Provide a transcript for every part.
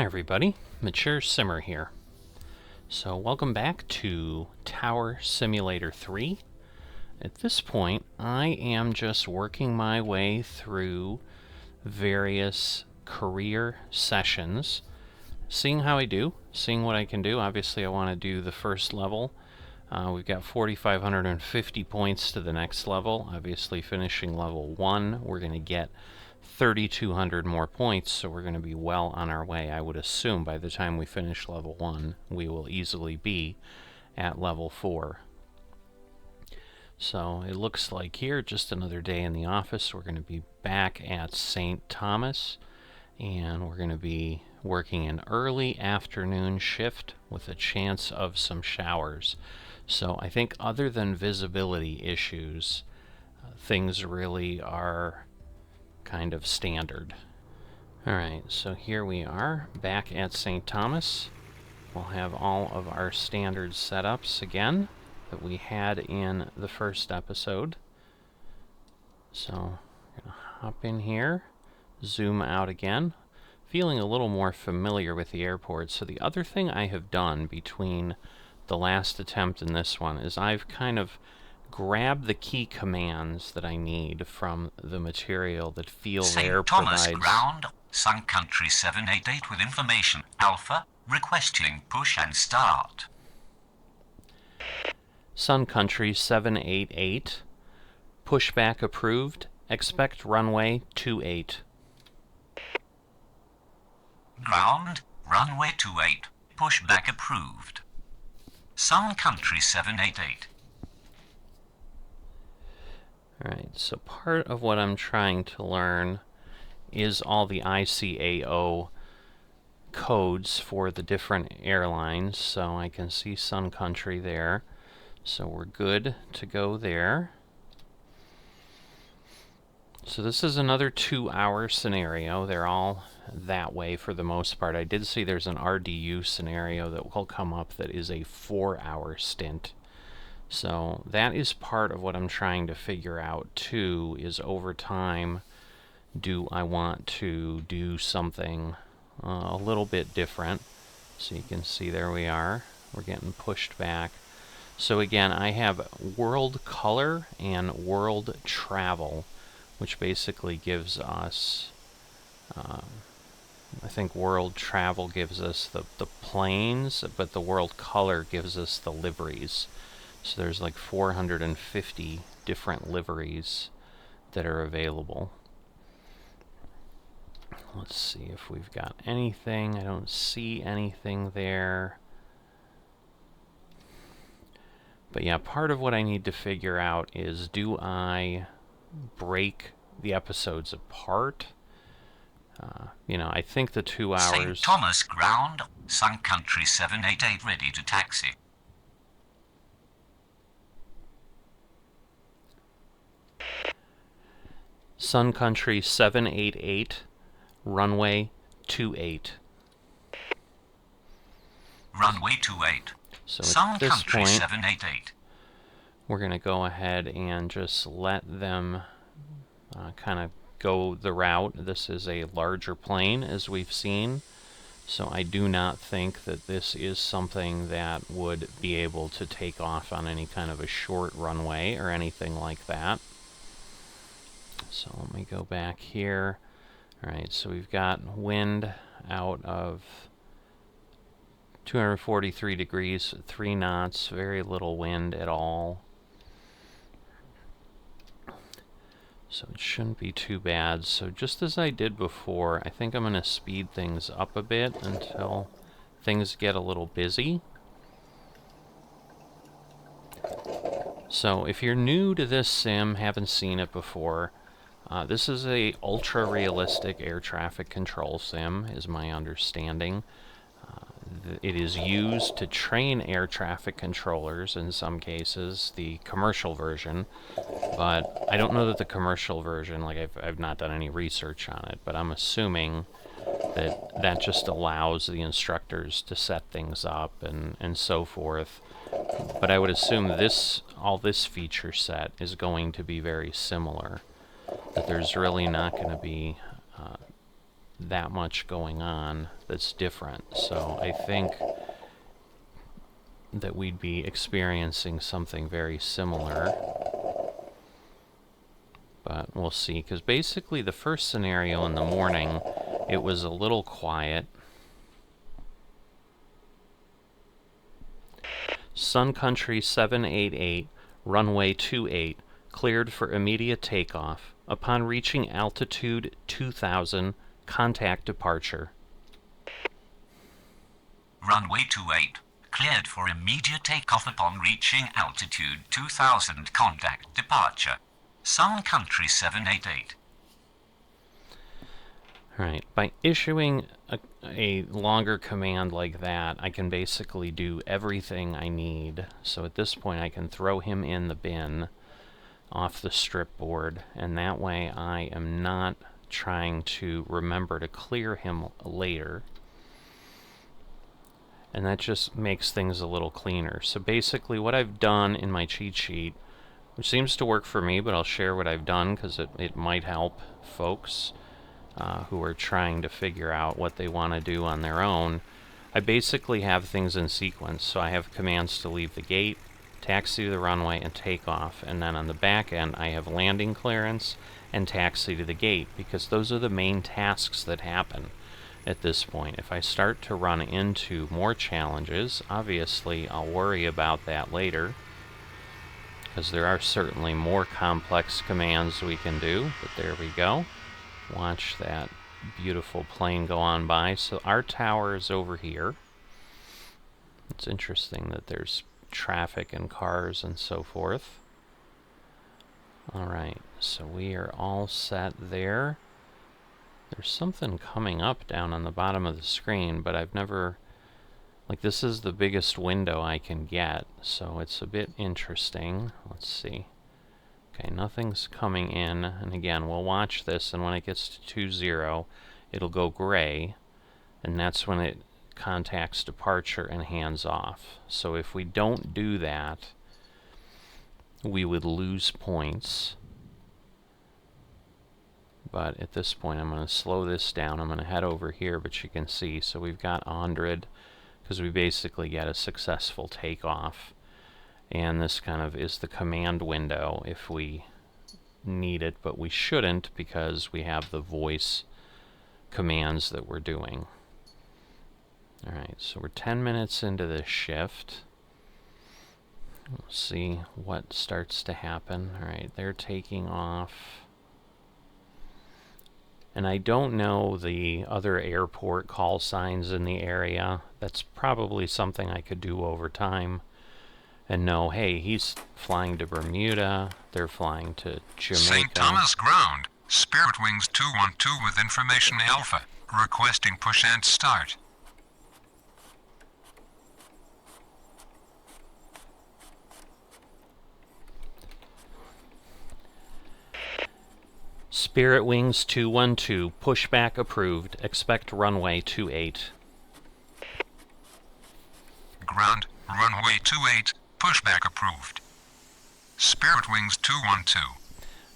Hi everybody, Mature Simmer here. So welcome back to Tower Simulator 3. At this point, I am just working my way through various career sessions, seeing how I do, seeing what I can do. Obviously I want to do the first level. We've got 4,550 points to the next level. Obviously finishing level 1, we're going to get 3,200 more points, so we're going to be well on our way. I would assume by the time we finish level 1, we will easily be at level 4. So it looks like here, just another day in the office. We're going to be back at St. Thomas, and we're going to be working an early afternoon shift with a chance of some showers. So I think other than visibility issues, things really are kind of standard. Alright, so here we are back at St. Thomas. We'll have all of our standard setups again that we had in the first episode. So I'm going to hop in here, zoom out again, feeling a little more familiar with the airport. So the other thing I have done between the last attempt and this one is I've kind of grab the key commands that I need from the material that Feel Air provides. St. Thomas ground, Sun Country 788 with information. Alpha, requesting push and start. Sun Country 788, pushback approved, expect runway 28. Ground, runway 28, pushback approved. Sun Country 788. Alright, so part of what I'm trying to learn is all the ICAO codes for the different airlines. So I can see Sun Country there. So we're good to go there. So this is another 2-hour scenario. They're all that way for the most part. I did see there's an RDU scenario that will come up that is a 4-hour stint. So that is part of what I'm trying to figure out too, is over time, do I want to do something a little bit different? So you can see there we are. We're getting pushed back. So again, I have world color and world travel, which basically gives us, I think world travel gives us the planes, but the world color gives us the liveries. So there's like 450 different liveries that are available. Let's see if we've got anything. I don't see anything there. But yeah, part of what I need to figure out is, do I break the episodes apart? You know, I think the 2 hours... St. Thomas ground, Sun Country 788 ready to taxi. Sun Country 788, runway 28. Runway 28. So Sun at this Country point, 788. we're going to go ahead and just let them kind of go the route. This is a larger plane, as we've seen, so I do not think that this is something that would be able to take off on any kind of a short runway or anything like that. So let me go back here. Alright, so we've got wind out of 243 degrees, 3 knots, very little wind at all. So it shouldn't be too bad. So just as I did before, I think I'm going to speed things up a bit until things get a little busy. So if you're new to this sim, haven't seen it before, this is a ultra-realistic air traffic control sim, is my understanding. It is used to train air traffic controllers in some cases, the commercial version, but I don't know that the commercial version, like I've not done any research on it, but I'm assuming that that just allows the instructors to set things up and so forth. But I would assume all this feature set is going to be very similar, that there's really not going to be that much going on that's different. So I think that we'd be experiencing something very similar. But we'll see, because basically the first scenario in the morning, it was a little quiet. Sun Country 788, runway 28, cleared for immediate takeoff. Upon reaching altitude 2000, contact departure. Runway 28, cleared for immediate takeoff upon reaching altitude 2000, contact departure. Sun Country 788. Alright, by issuing a longer command like that, I can basically do everything I need. So at this point I can throw him in the bin off the strip board, and that way I am not trying to remember to clear him later. And that just makes things a little cleaner. So basically what I've done in my cheat sheet, which seems to work for me, but I'll share what I've done because it might help folks who are trying to figure out what they want to do on their own. I basically have things in sequence. So I have commands to leave the gate, taxi to the runway, and take off. And then on the back end, I have landing clearance and taxi to the gate, because those are the main tasks that happen at this point. If I start to run into more challenges, obviously I'll worry about that later, because there are certainly more complex commands we can do. But there we go. Watch that beautiful plane go on by. So our tower is over here. It's interesting that there's traffic and cars and so forth. Alright, so we are all set there. There's something coming up down on the bottom of the screen, but I've never... Like, this is the biggest window I can get, so it's a bit interesting. Let's see. Okay, nothing's coming in, and again, we'll watch this, and when it gets to 20, it'll go gray, and that's when it contacts departure and hands off. So if we don't do that, we would lose points. But at this point, I'm going to slow this down. I'm going to head over here, but you can see, so we've got 100, because we basically get a successful takeoff. And this kind of is the command window if we need it, but we shouldn't, because we have the voice commands that we're doing. Alright, so we're 10 minutes into this shift. We'll see what starts to happen. Alright, they're taking off. And I don't know the other airport call signs in the area. That's probably something I could do over time. And know, hey, he's flying to Bermuda, they're flying to Jamaica. St. Thomas ground. Spirit Wings 212 with information Alpha. Requesting push and start. Spirit Wings 212, pushback approved. Expect runway 28. Ground, runway 28, pushback approved. Spirit Wings 212.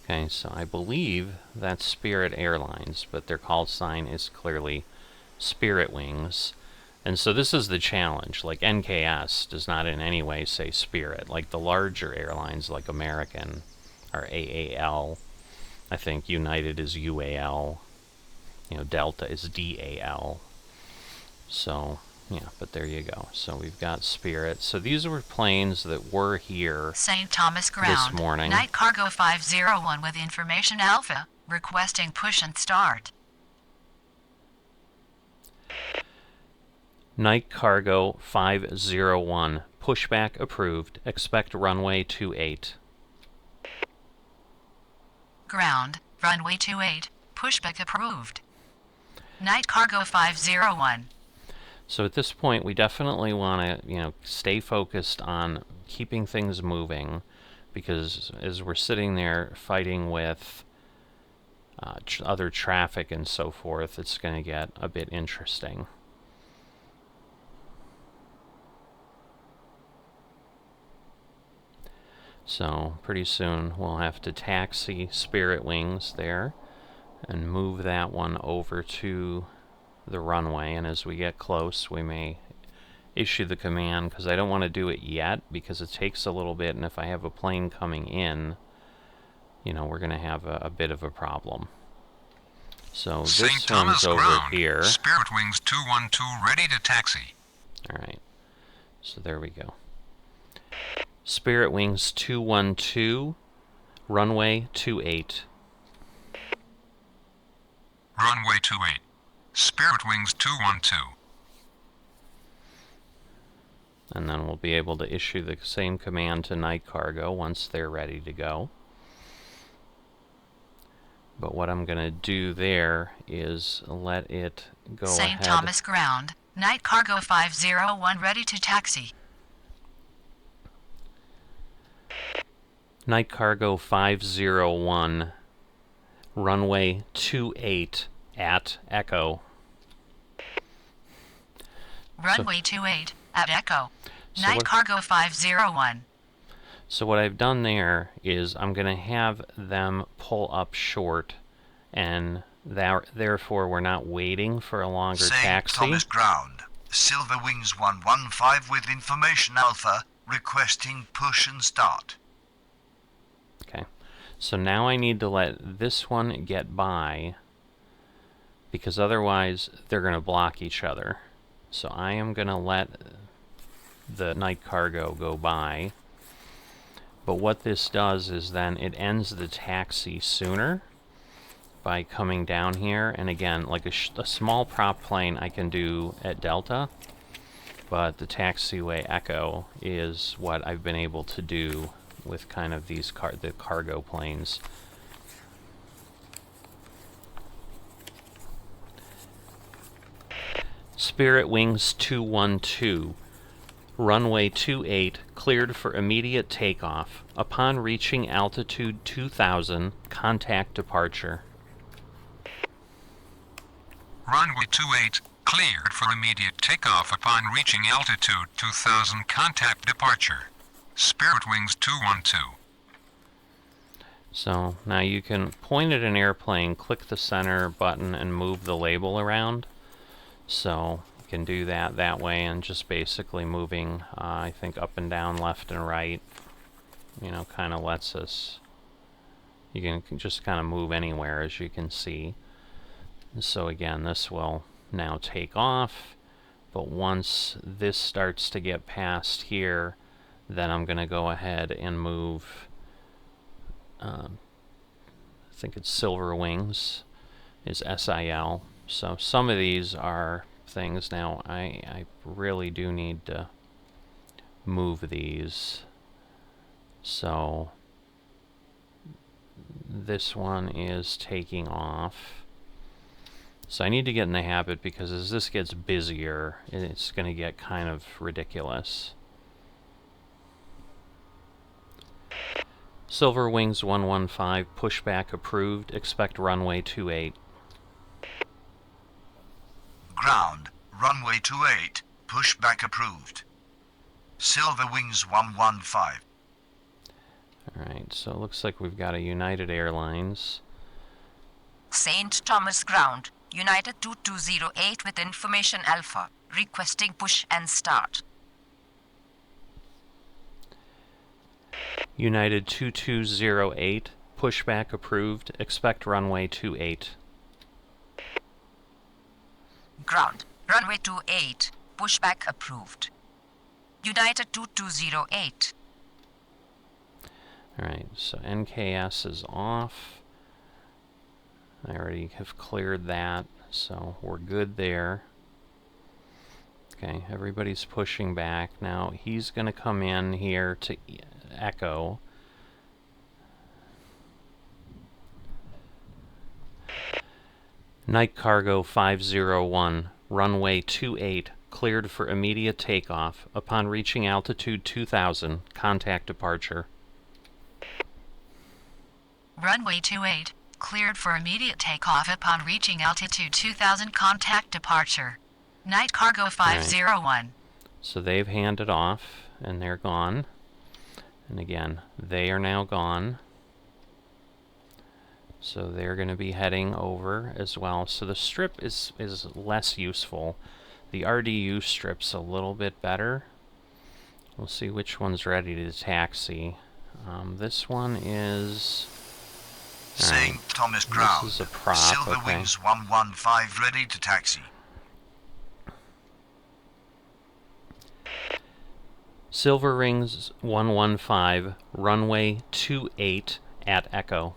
Okay, so I believe that's Spirit Airlines, but their call sign is clearly Spirit Wings. And so this is the challenge. Like, NKS does not in any way say Spirit. Like the larger airlines like American are AAL. I think United is UAL. You know, Delta is DAL. So, yeah, but there you go. So we've got Spirit. So these were planes that were here St. Thomas ground. this morning. Night Cargo 501 with information Alpha. Requesting push and start. Night Cargo 501. Pushback approved. Expect runway 28. Ground, runway 28, pushback approved. Night Cargo 501. So at this point, we definitely want to, stay focused on keeping things moving, because as we're sitting there fighting with other traffic and so forth, it's going to get a bit interesting. So pretty soon we'll have to taxi Spirit Wings there and move that one over to the runway, and as we get close we may issue the command, because I don't want to do it yet because it takes a little bit, and if I have a plane coming in, you know, we're going to have a bit of a problem. So St. this Thomas one's over ground. here. Spirit Wings 212 ready to taxi. Alright, so there we go. Spirit Wings 212, runway 28. Runway 28. Spirit Wings 212. And then we'll be able to issue the same command to night cargo once they're ready to go. But what I'm going to do there is let it go St. ahead. Thomas ground. Night cargo 501 ready to taxi. Night cargo 501, runway 28 at Echo. Runway 28 at Echo. So Night what- cargo 501. So what I've done there is I'm going to have them pull up short, and therefore we're not waiting for a longer St. taxi. Thomas ground. Silver Wings 115 with information Alpha requesting push and start. Okay, so now I need to let this one get by, because otherwise they're going to block each other. So I am going to let the night cargo go by. But what this does is then it ends the taxi sooner by coming down here. And again, like a small prop plane I can do at Delta, but the taxiway Echo is what I've been able to do with kind of these the cargo planes. Spirit Wings 212, runway 28, cleared for immediate takeoff. Upon reaching altitude 2000, contact departure. Runway 28 cleared for immediate takeoff upon reaching altitude 2000. Contact departure. Spirit Wings 212. So now you can point at an airplane, click the center button, and move the label around. So you can do that way, and just basically moving, I think, up and down, left and right, you know, kind of lets us, you can just kind of move anywhere, as you can see. So again, this will now take off, but once this starts to get past here, then I'm going to go ahead and move, I think it's Silver Wings is SIL. So some of these are things. Now I really do need to move these. So this one is taking off. So I need to get in the habit, because as this gets busier, it's going to get kind of ridiculous. Silver Wings 115, pushback approved. Expect runway 28. Ground. Runway 28. Pushback approved. Silver Wings 115. Alright, so it looks like we've got a United Airlines. St. Thomas ground. United 2208 with information Alpha. Requesting push and start. United 2208, pushback approved. Expect runway 28. Ground. Runway 28. Pushback approved. United 2208. Alright, so NKS is off. I already have cleared that, so we're good there. Okay, everybody's pushing back. Now he's going to come in here to Echo. Night Cargo 501, runway 28, cleared for immediate takeoff. Upon reaching altitude 2000, contact departure. Runway 28, cleared for immediate takeoff upon reaching altitude 2000, contact departure. Night cargo 501. So they've handed off, and they're gone. And again, they are now gone. So they're going to be heading over as well. So the strip is less useful. The RDU strip's a little bit better. We'll see which one's ready to taxi. This one is... St. Thomas Ground. This is a prop, Silver okay. Wings 115 ready to taxi. Silver Wings 115, runway 28 at Echo.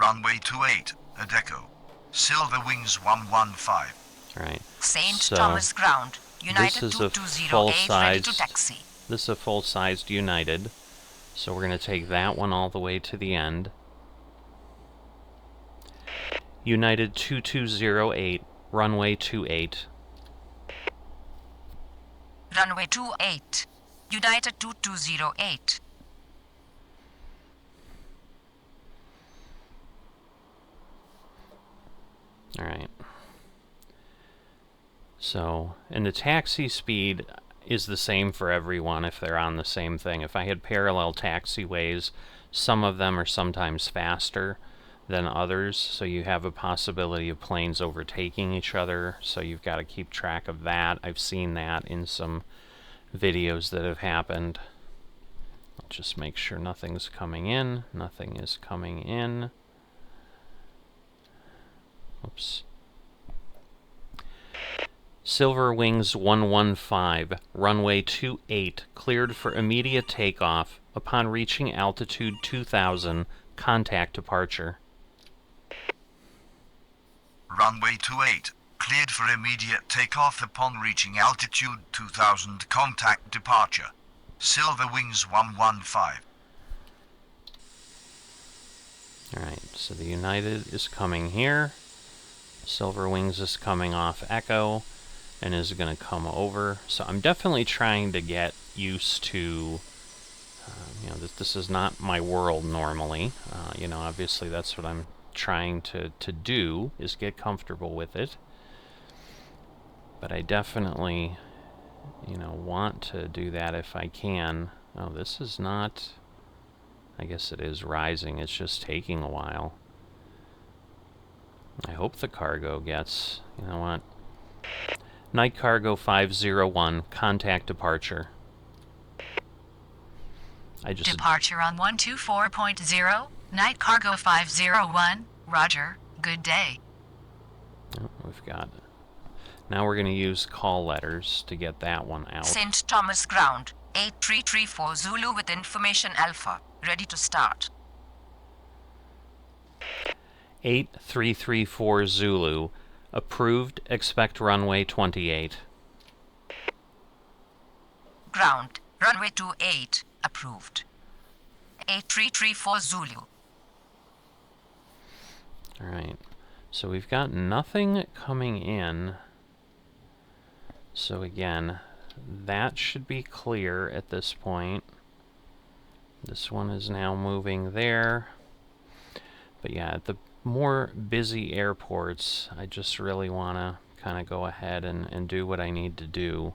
Runway 28 at Echo. Silver Wings 115. Alright. St. So, Thomas Ground. United this is a 2208 ready to full-sized... taxi. This is a full-sized United. So we're going to take that one all the way to the end. United 2208, runway 28. Runway 28. United 2208. Alright. So, and the taxi speed is the same for everyone if they're on the same thing. If I had parallel taxiways, some of them are sometimes faster than others, so you have a possibility of planes overtaking each other, so you've got to keep track of that. I've seen that in some videos that have happened. I'll just make sure nothing's coming in. Nothing is coming in. Oops. Silver Wings 115, runway 28, cleared for immediate takeoff. Upon reaching altitude 2000, contact departure. Runway 28 cleared for immediate takeoff upon reaching altitude 2000, contact departure. Silver Wings 115. Alright, so the United is coming here. Silver Wings is coming off Echo and is going to come over. So I'm definitely trying to get used to, you know, this is not my world normally. You know, obviously that's what I'm trying to do, is get comfortable with it. But I definitely, you know, want to do that if I can. Oh, this is not... I guess it is rising. It's just taking a while. I hope the cargo gets... You know what? Night Cargo 501, contact departure. Departure on 124.0, Night Cargo 501, Roger, good day. Oh, we've got... Now we're going to use call letters to get that one out. St. Thomas Ground. 8334 Zulu with information Alpha. Ready to start. 8334 Zulu. Approved. Expect runway 28. Ground. Runway 28. Approved. 8334 Zulu. Alright. So we've got nothing coming in. So again, that should be clear at this point. This one is now moving there. But yeah, at the more busy airports, I just really want to kind of go ahead and do what I need to do.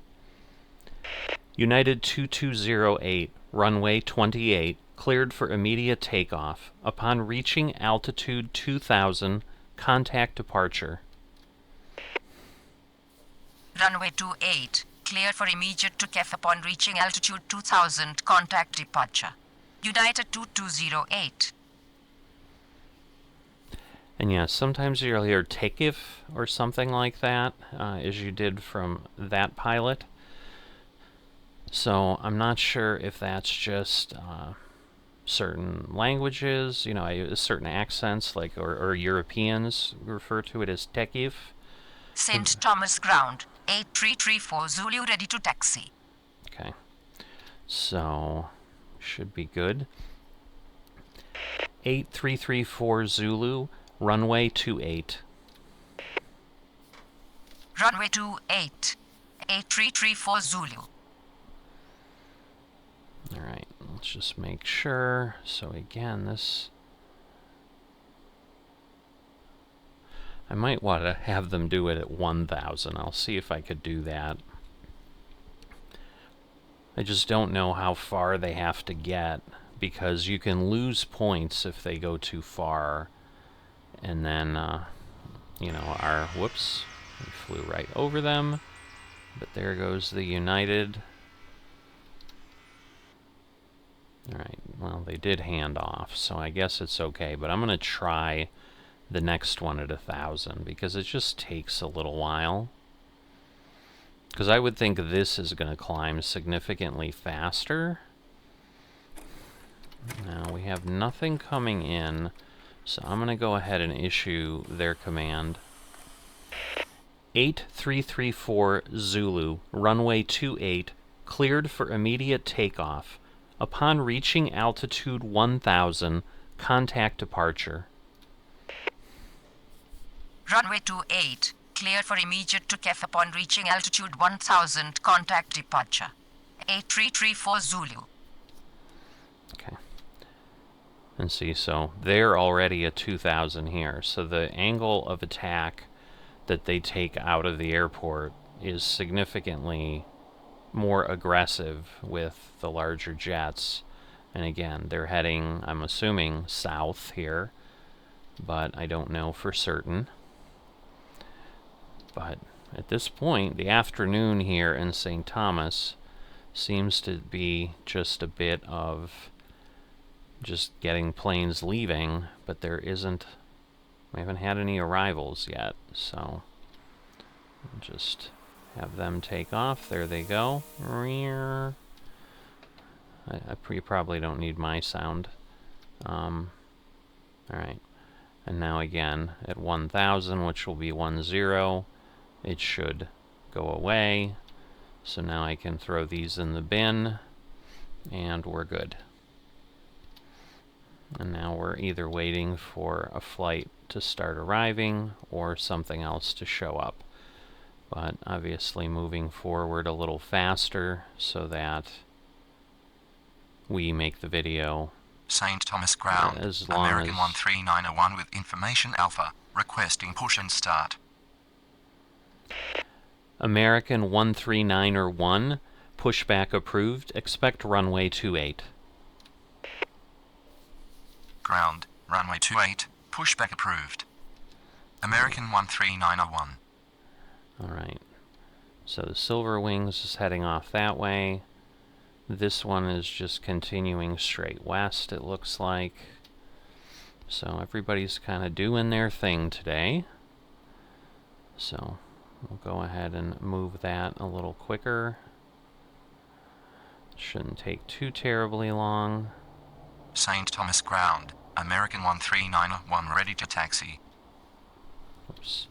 United 2208, runway 28, cleared for immediate takeoff. Upon reaching altitude 2000, contact departure. Runway 28. Clear for immediate takeoff upon reaching altitude 2000. Contact departure. United 2208. And yeah, sometimes you'll hear takeoff or something like that, as you did from that pilot. So I'm not sure if that's just certain languages, you know, certain accents, like or Europeans refer to it as takeoff. St. Thomas Ground. 8334 Zulu ready to taxi. Okay, so should be good. 8334 Zulu, runway 28. Runway 28. 8334 Zulu. Alright, let's just make sure. So again, this... I might want to have them do it at 1000. I'll see if I could do that. I just don't know how far they have to get because you can lose points if they go too far. And then, you know, whoops, we flew right over them. But there goes the United. Alright, well, they did hand off, so I guess it's okay. But I'm going to try the next one at 1,000, because it just takes a little while. Because I would think this is going to climb significantly faster. Now, we have nothing coming in, so I'm going to go ahead and issue their command. 8334 Zulu, runway 28, cleared for immediate takeoff. Upon reaching altitude 1,000, contact departure. Runway 28, cleared for immediate takeoff upon reaching altitude 1000, contact departure. 8334 Zulu. Okay. And see, so they're already at 2,000 here, so the angle of attack that they take out of the airport is significantly more aggressive with the larger jets. And again, they're heading, I'm assuming, south here, but I don't know for certain. But at this point, the afternoon here in St. Thomas seems to be just a bit of just getting planes leaving, but there isn't, we haven't had any arrivals yet, so we'll just have them take off. There they go. You probably don't need my sound. Alright, and now again at 1,000, which will be 10, it should go away. So now I can throw these in the bin, and we're good. And now we're either waiting for a flight to start arriving or something else to show up. But obviously moving forward a little faster so that we make the video St. Thomas ground, as long American as 13901 with information alpha, requesting push and start. American 13901, pushback approved, expect runway 28. Ground, runway 28, pushback approved. American 13901. Alright, so the Silver Wings is heading off that way. This one is just continuing straight west, it looks like. So everybody's kind of doing their thing today. So we'll go ahead and move that a little quicker. Shouldn't take too terribly long. St. Thomas ground, American 13901 ready to taxi. Oops.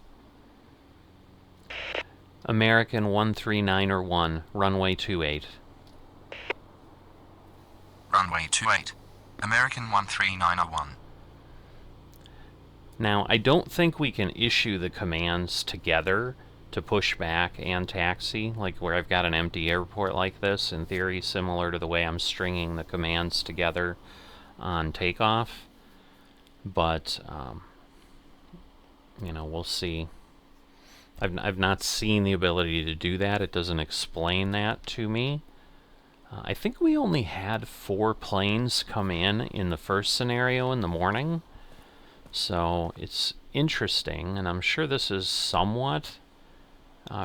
American 13901, runway 28. Runway 28, American 13901. Now, I don't think we can issue the commands together to push back and taxi, like where I've got an empty airport like this, in theory similar to the way I'm stringing the commands together on takeoff. But, you know, we'll see. I've not seen the ability to do that. It doesn't explain that to me. I think we only had 4 planes come in the first scenario in the morning. So it's interesting, and I'm sure this is somewhat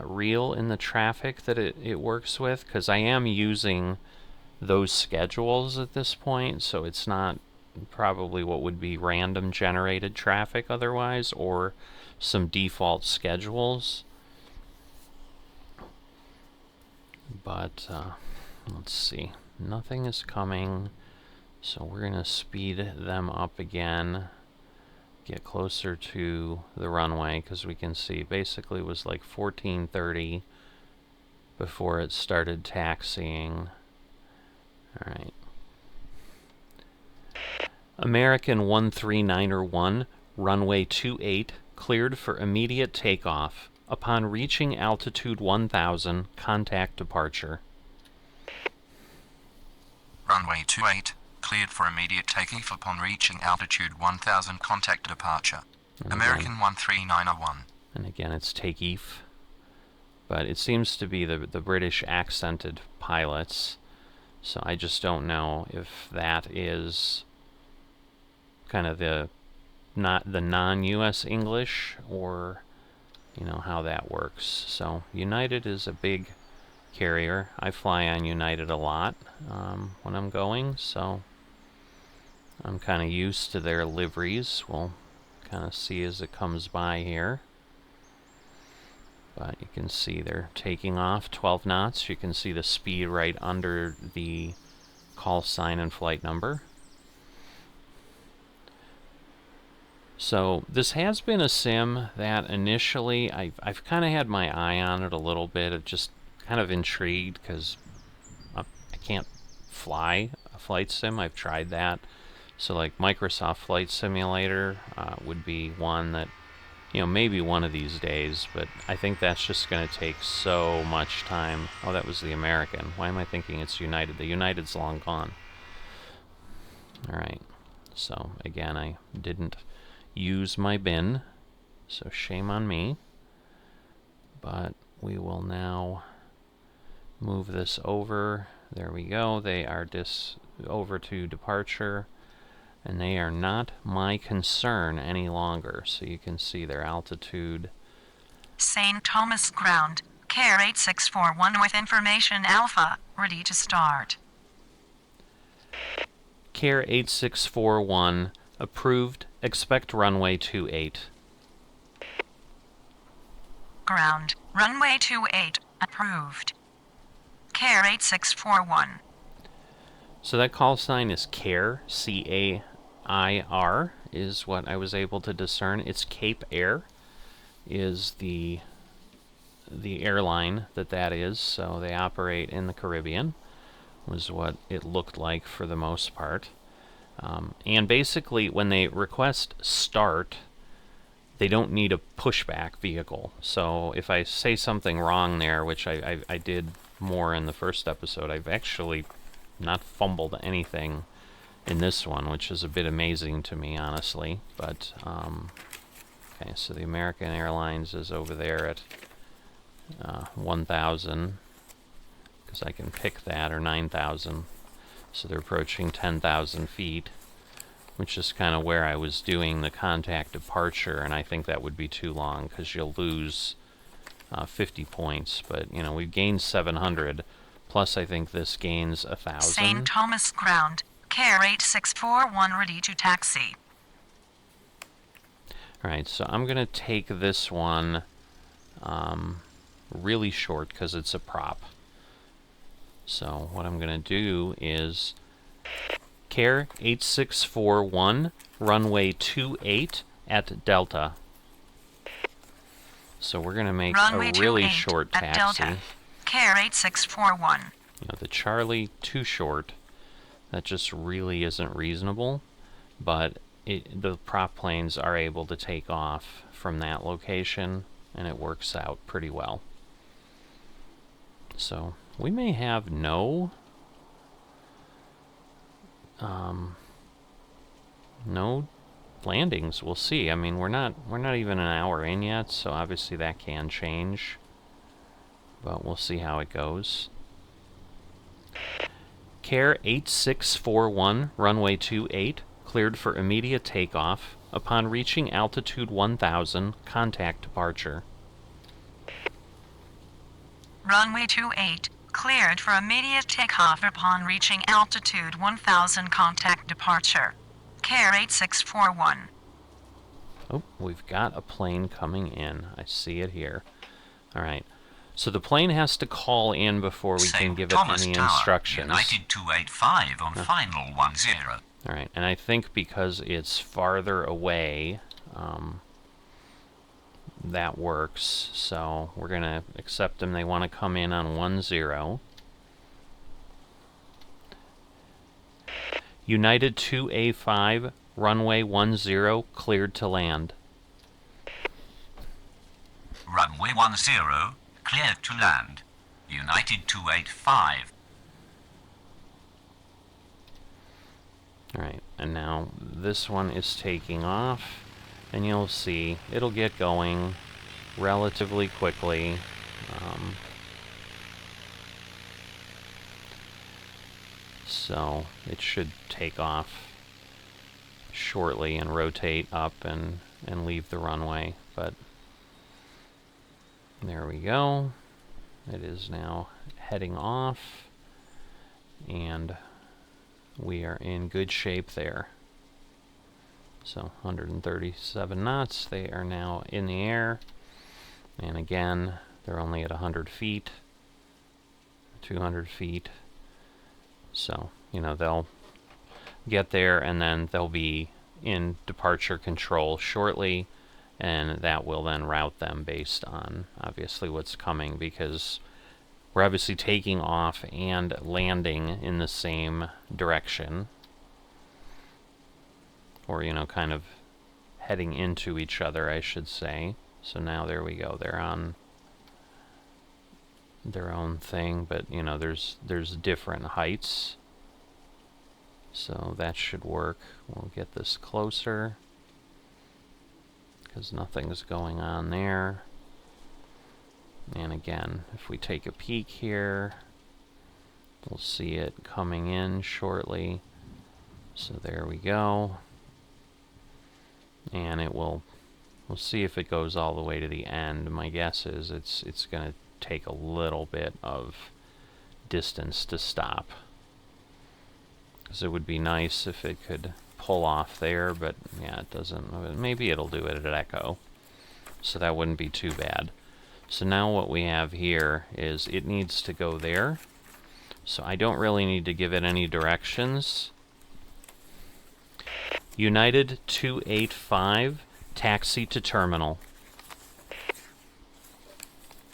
real in the traffic that it works with, because I am using those schedules at this point, so it's not probably what would be random generated traffic otherwise, or some default schedules. But let's see, nothing is coming, so we're gonna speed them up again, get closer to the runway, because we can see basically it was like 14:30 before it started taxiing. Alright. American 13901, runway 28, cleared for immediate takeoff. Upon reaching altitude 1000, contact departure. Runway 28, cleared for immediate takeoff upon reaching altitude 1000, contact departure. And American again, 13901. and again it's takeoff. But it seems to be the British accented pilots. So I just don't know if that is kind of the non-US English, or how that works. So United is a big carrier. I fly on United a lot when I'm going, so I'm kind of used to their liveries. We'll kind of see as it comes by here. But you can see they're taking off 12 knots. You can see the speed right under the call sign and flight number. So this has been a sim that initially I've kind of had my eye on it a little bit. It just kind of intrigued because I can't fly a flight sim. I've tried that. So like Microsoft Flight Simulator would be one that, maybe one of these days, but I think that's just going to take so much time. Oh, that was the American. Why am I thinking it's United? The United's long gone. Alright, so again, I didn't use my bin, so shame on me. But we will now move this over. There we go. They are over to departure. And they are not my concern any longer. So you can see their altitude. St. Thomas ground, care 8641 with information Alpha, ready to start. Care 8641, approved, expect runway 28. Ground, runway 28, approved. Care 8641. So that call sign is CAIR, C-A-I-R, is what I was able to discern. It's Cape Air, is the airline that is. So they operate in the Caribbean, was what it looked like for the most part. And basically, when they request start, they don't need a pushback vehicle. So if I say something wrong there, which I did more in the first episode, I've actually not fumbled anything in this one, which is a bit amazing to me, honestly. But okay, so the American Airlines is over there at 1,000, because I can pick that, or 9,000. So they're approaching 10,000 feet, which is kind of where I was doing the contact departure, and I think that would be too long because you'll lose 50 points. But we've gained 700. Plus, I think this gains 1,000. St. Thomas ground, care 8641 ready to taxi. Alright, so I'm going to take this one really short because it's a prop. So what I'm going to do is care 8641, runway 28 at Delta. So we're going to make runway a really 28 short at taxi. Delta. Care 8641. The Charlie, too short. That just really isn't reasonable. But the prop planes are able to take off from that location, and it works out pretty well. So we may have no landings. We'll see. I mean, we're not even an hour in yet, so obviously that can change. But we'll see how it goes. Care 8641, runway 28, cleared for immediate takeoff. Upon reaching altitude 1,000, contact departure. Runway 28, cleared for immediate takeoff upon reaching altitude 1,000, contact departure. Care 8641. Oh, we've got a plane coming in. I see it here. Alright. So the plane has to call in before we can give it any instructions. United 285 on final 10. Alright, and I think because it's farther away, that works. So we're going to accept them. They want to come in on 10. United 2A5, runway 10, cleared to land. Runway 10, cleared to land. United 285. Alright, and now this one is taking off, and you'll see it'll get going relatively quickly. So it should take off shortly and rotate up and leave the runway. But there we go. It is now heading off, and we are in good shape there. So 137 knots, they are now in the air, and again, they're only at 100 feet, 200 feet, so, you know, they'll get there, and then they'll be in departure control shortly, and that will then route them based on, obviously, what's coming, because we're obviously taking off and landing in the same direction, or, you know, kind of heading into each other, I should say. So now there we go. They're on their own thing, but, you know, there's different heights. So that should work. We'll get this closer, because nothing's going on there. And again, if we take a peek here, we'll see it coming in shortly. So there we go. And it will, we'll see if it goes all the way to the end. My guess is it's going to take a little bit of distance to stop, because it would be nice if it could pull off there, but yeah, it doesn't. Maybe it'll do it at Echo, so that wouldn't be too bad. So now what we have here is it needs to go there, so I don't really need to give it any directions. United 285, taxi to terminal.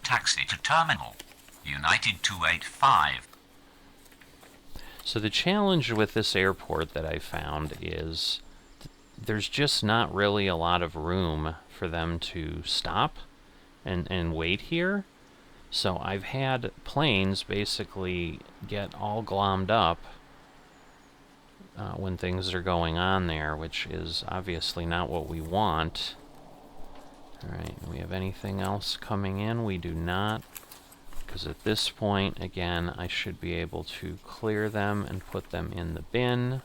Taxi to terminal. United 285. So the challenge with this airport that I found is there's just not really a lot of room for them to stop and wait here. So I've had planes basically get all glommed up when things are going on there, which is obviously not what we want. Alright, do we have anything else coming in? We do not, because at this point, again, I should be able to clear them and put them in the bin.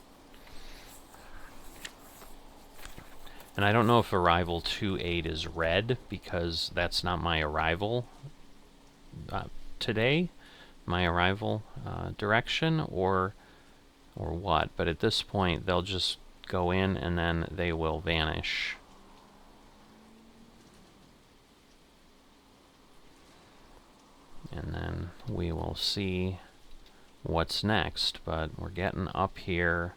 And I don't know if arrival 28 is red, because that's not my arrival today, my arrival direction, or what. But at this point, they'll just go in and then they will vanish. And then we will see what's next, but we're getting up here.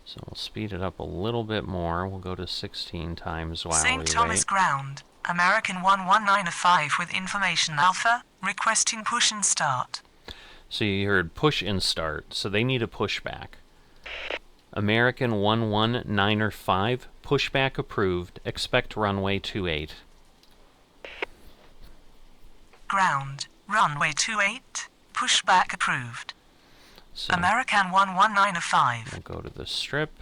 So we'll speed it up a little bit more. We'll go to 16 times while we St. Thomas wait. ground. American 11905 with information alpha, requesting push and start. So you heard push and start, so they need a pushback. American 11905, pushback approved, expect runway 28. Ground, runway 28, pushback approved. So American 11905. we'll go to the strip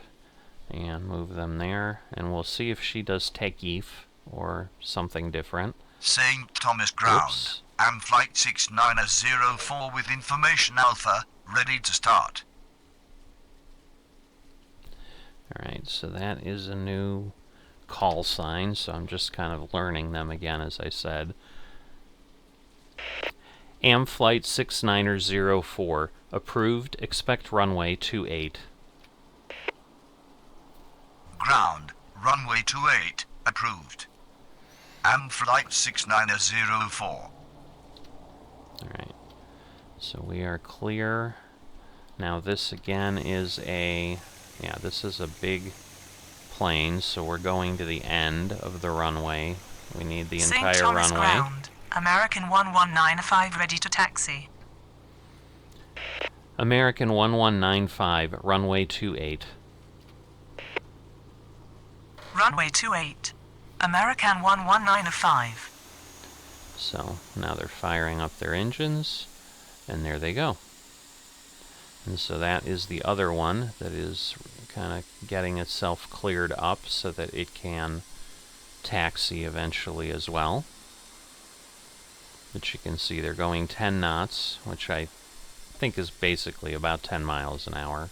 and move them there, and we'll see if she does takeoff or something different. St. Thomas ground. Oops. Am flight 6904 with information alpha, ready to start. Alright, so that is a new call sign, so I'm just kind of learning them again, as I said. Am flight 6904, approved, expect runway 28. Ground, runway 28, approved. Am flight 6904. Alright, so we are clear. Now this again is this is a big plane, so we're going to the end of the runway. We need the St. entire Thomas runway. ground. American 11905 ready to taxi. American 1195, runway 28. Runway 28. American 11905. So now they're firing up their engines, and there they go. And so that is the other one that is kind of getting itself cleared up so that it can taxi eventually as well. But you can see they're going 10 knots, which I think is basically about 10 miles an hour.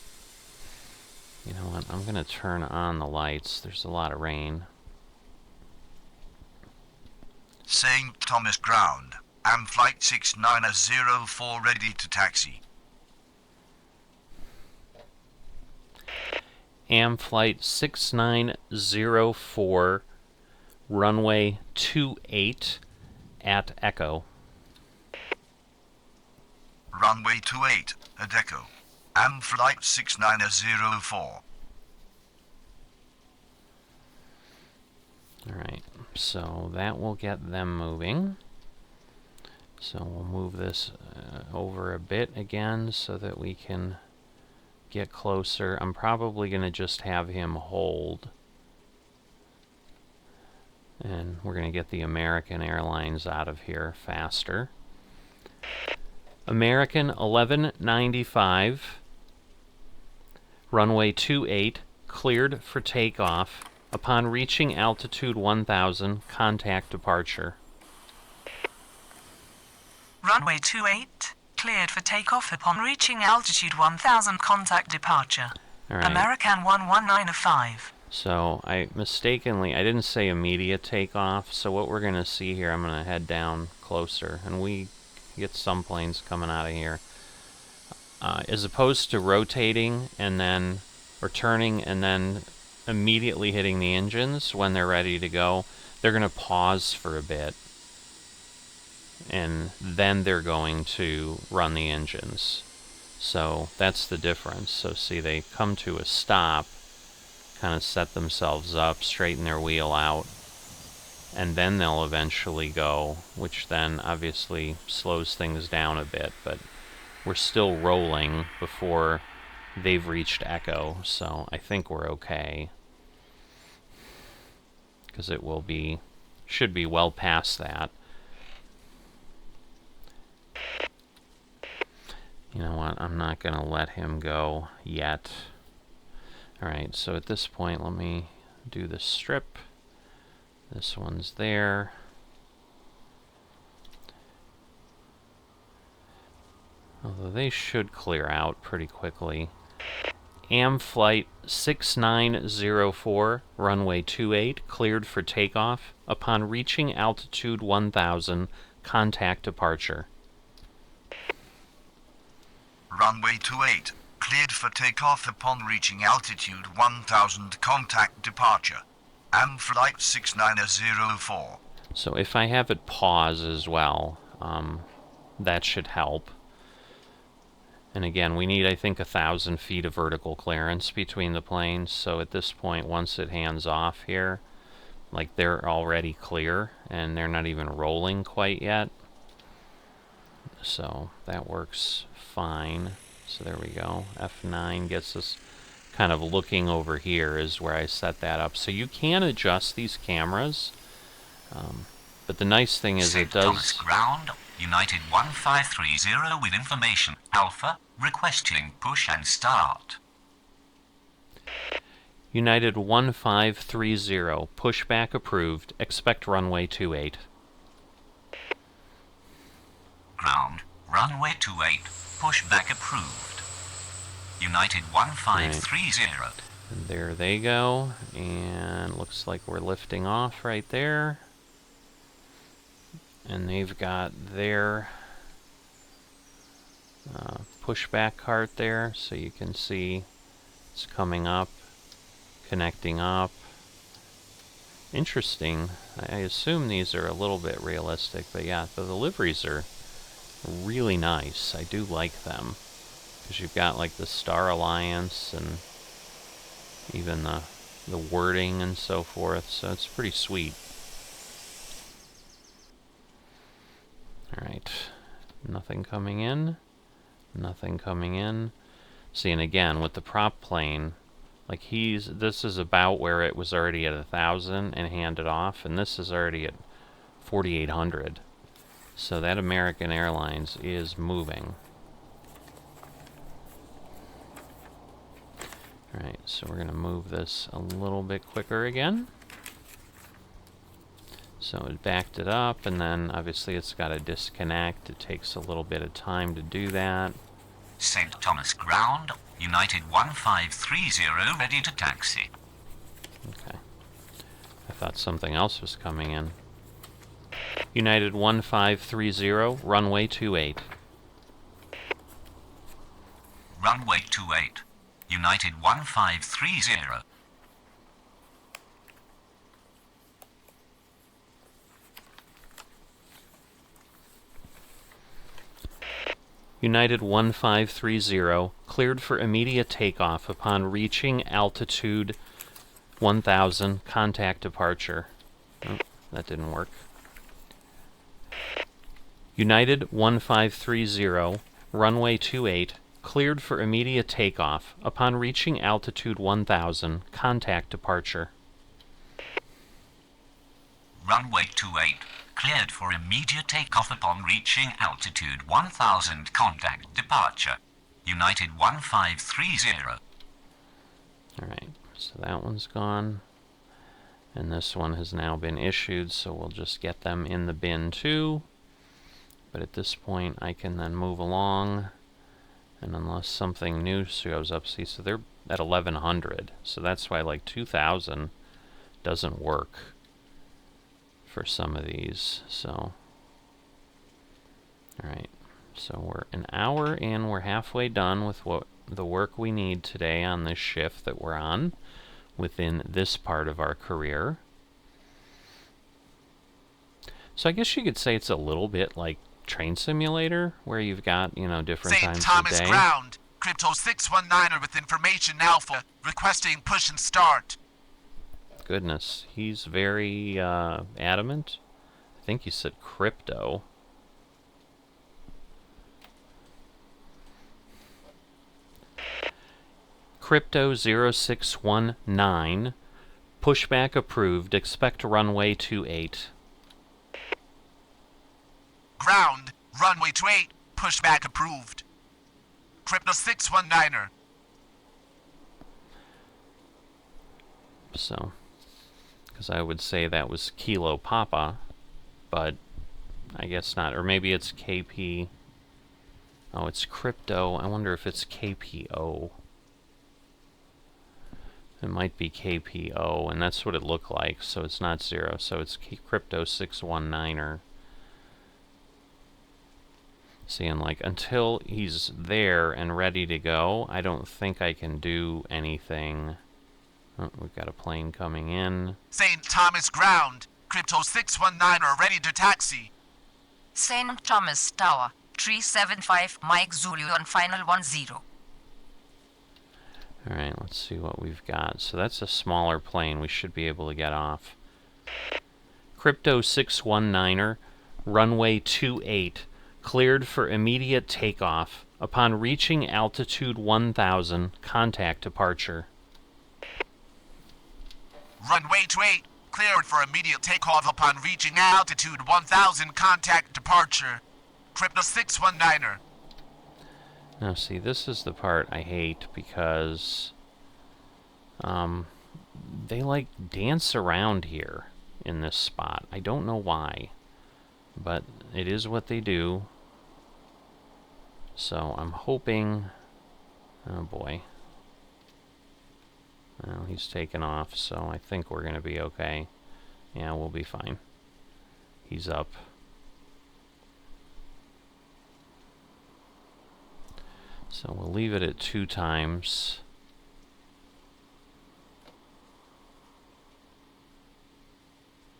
You know what? I'm going to turn on the lights. There's a lot of rain. St. Thomas ground. Am flight 6904 ready to taxi. Am flight 6904, runway 28 at Echo. Runway 28 at Echo. Am flight 6904. Alright, so that will get them moving. So we'll move this over a bit again so that we can get closer. I'm probably going to just have him hold. And we're going to get the American Airlines out of here faster. American 1195, runway 28, cleared for takeoff. Upon reaching altitude 1000, contact departure. Runway 28, cleared for takeoff upon reaching altitude 1000, contact departure. All right. American 11905. So I didn't say immediate takeoff, so what we're going to see here, I'm going to head down closer, and we get some planes coming out of here. As opposed to rotating and then, or turning and then immediately hitting the engines when they're ready to go, they're going to pause for a bit. And then they're going to run the engines. So that's the difference. So see, they come to a stop, kind of set themselves up, straighten their wheel out, and then they'll eventually go, which then obviously slows things down a bit, but we're still rolling before they've reached Echo, so I think we're okay. Because it will be, should be well past that. You know what, I'm not going to let him go yet. Alright, so at this point, let me do the strip. This one's there. Although they should clear out pretty quickly. Am flight 6904, runway 28, cleared for takeoff. Upon reaching altitude 1000, contact departure. Runway 28, cleared for takeoff upon reaching altitude 1000, contact departure. Am flight 6904. So if I have it pause as well, that should help. And again, we need, I think, 1,000 feet of vertical clearance between the planes. So at this point, once it hands off here, like they're already clear and they're not even rolling quite yet. So that works fine. So there we go. F9 gets us kind of looking over here is where I set that up. So you can adjust these cameras. But the nice thing is it does... Thomas ground, United 1530 with information. Alpha, requesting push and start. United 1530, pushback approved. Expect runway 28. Ground, runway 28, pushback approved. United 1530. And there they go. And looks like we're lifting off right there. And they've got their pushback cart there, so you can see it's coming up, connecting up. Interesting. I assume these are a little bit realistic, but yeah, the deliveries are really nice. I do like them, because you've got like the Star Alliance and even the wording and so forth, so it's pretty sweet. Alright, nothing coming in, nothing coming in. See, and again, with the prop plane, like this is about where it was already at 1,000 and handed off, and this is already at 4,800. So that American Airlines is moving. Alright, so we're going to move this a little bit quicker again. So it backed it up, and then obviously it's got to disconnect. It takes a little bit of time to do that. St. Thomas ground, United 1530 ready to taxi. Okay. I thought something else was coming in. United 1530, runway 28. Runway 28, United 1530. United 1530, cleared for immediate takeoff upon reaching altitude 1000, contact departure. Oh, that didn't work. United 1530, runway 28, cleared for immediate takeoff upon reaching altitude 1000, contact departure. Runway 28, cleared for immediate takeoff upon reaching altitude 1000, contact departure. United 1530. Alright, so that one's gone. And this one has now been issued, so we'll just get them in the bin too. But at this point, I can then move along. And unless something new shows up, see, so they're at 1100. So that's why like 2000 doesn't work for some of these. So, alright, so we're an hour in, we're halfway done with what the work we need today on this shift that we're on within this part of our career. So I guess you could say it's a little bit like Train Simulator, where you've got, you know, different St. times Thomas of day. ground, Crypto 619er with information alpha, requesting push and start. Goodness, he's very adamant. I think you said crypto. Crypto 0619, pushback approved, expect runway 28. Ground, runway 28, pushback approved. Crypto 619er. So, because I would say that was Kilo Papa, but I guess not. Or maybe it's KP. Oh, it's crypto. I wonder if it's KPO. It might be KPO, and that's what it looked like, so it's not 0. So it's crypto 619er. Seeing, like, until he's there and ready to go, I don't think I can do anything. Oh, we've got a plane coming in. St. Thomas ground, Crypto 619er ready to taxi. St. Thomas Tower, 375 Mike Zulu on final 10. Alright, let's see what we've got. So that's a smaller plane. We should be able to get off. Crypto 619er, runway 28, cleared for immediate takeoff. Upon reaching altitude 1000, contact departure. Runway 28, cleared for immediate takeoff upon reaching altitude 1000, contact departure. Crypto 619er. Now see, this is the part I hate because they like dance around here in this spot. I don't know why, but it is what they do. So I'm hoping, oh boy. Well, he's taken off, so I think we're going to be okay. Yeah, we'll be fine. He's up. So we'll leave it at 2 times.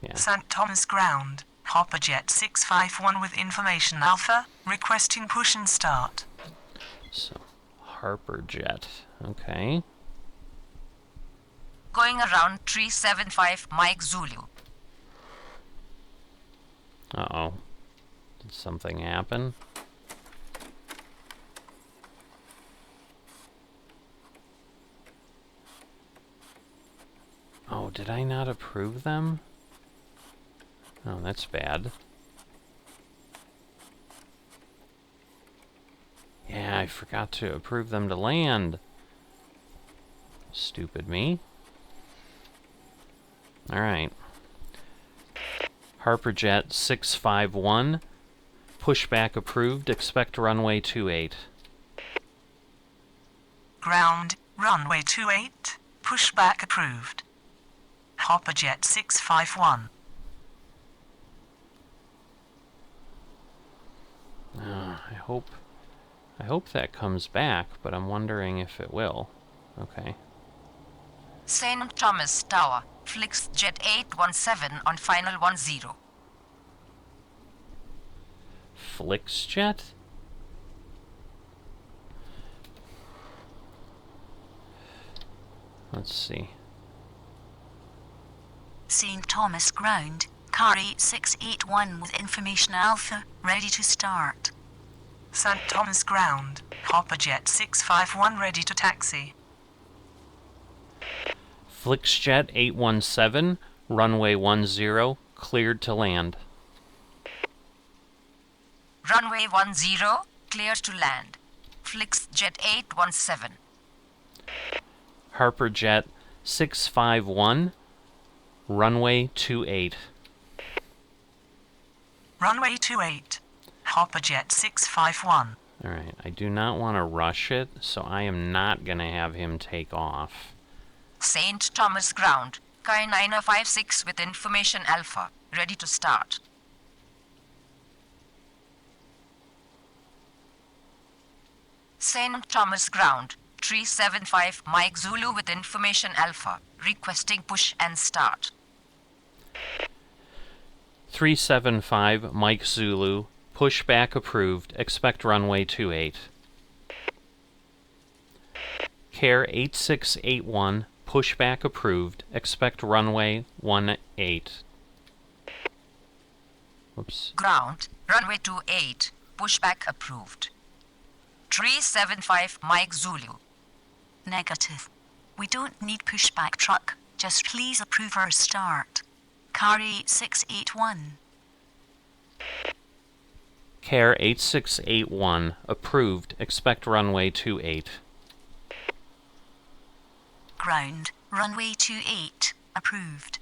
Yeah. St. Thomas ground, Hopperjet 651 with information alpha, requesting push and start. So, Harperjet. Okay. Going around 375 Mike Zulu. Uh-oh. Did something happen? Oh, did I not approve them? Oh, that's bad. Yeah, I forgot to approve them to land. Stupid me. Alright. Harperjet 651. Pushback approved. Expect runway 28. Ground, runway 28, pushback approved. Hopper jet 651. I hope that comes back, but I'm wondering if it will. Okay. St. Thomas Tower, Flix Jet 817 on final 10. FlixJet? Let's see. St. Thomas Ground, car 8681 with information Alpha, ready to start. St. Thomas Ground, Hopper jet 651 ready to taxi. FlixJet 817, runway 10, cleared to land. Runway 10, clear to land. Flix Jet 817. Harper Jet 651, runway 28. Runway 28, Hopper jet 651. Alright, I do not want to rush it, so I am not going to have him take off. St. Thomas Ground, Car 9056 with information Alpha, ready to start. St. Thomas Ground, 375 Mike Zulu with information Alpha, requesting push and start. 375 Mike Zulu, pushback approved, expect runway 28. Care 8681, pushback approved, expect runway 18. Whoops. Ground, runway 28, pushback approved. 375 Mike Zulu. Negative. We don't need pushback truck, just please approve our start. Car 8681. Care 8681, approved, expect runway 28. Ground, runway 28, approved.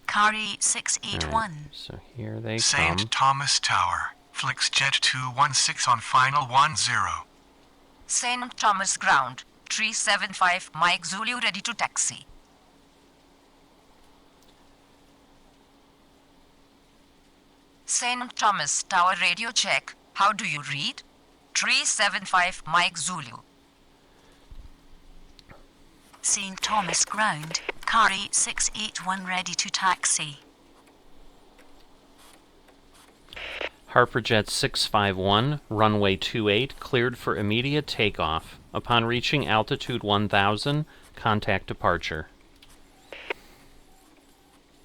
Car 8681. Alright, so here they come. St. Thomas Tower, Flix Jet 216 on final 10. St. Thomas Ground, 375 Mike Zulu ready to taxi. St. Thomas Tower radio check, how do you read? 375 Mike Zulu. St. Thomas Ground, car 8681 ready to taxi. Harper Jet 651, runway 28, cleared for immediate takeoff. Upon reaching altitude 1000, contact departure.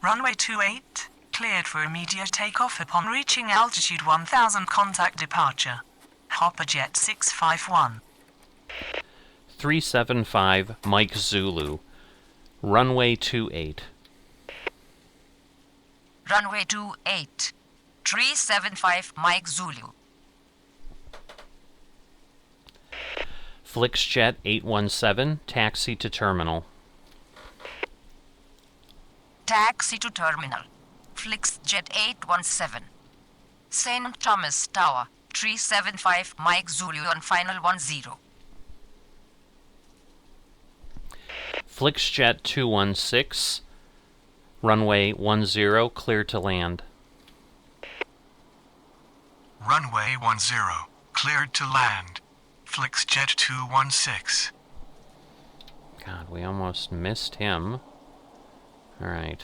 Runway 28, cleared for immediate takeoff upon reaching altitude 1000, contact departure. Hopper jet 651. 375 Mike Zulu, runway 28. Runway 28, 375 Mike Zulu. FlixJet 817, taxi to terminal. Taxi to terminal. Flix Jet 817. St. Thomas Tower, 375 Mike Zulu on final 10. FlixJet 216, runway 10, clear to land. Runway 10, cleared to land. Flix Jet 216. God, we almost missed him. Alright.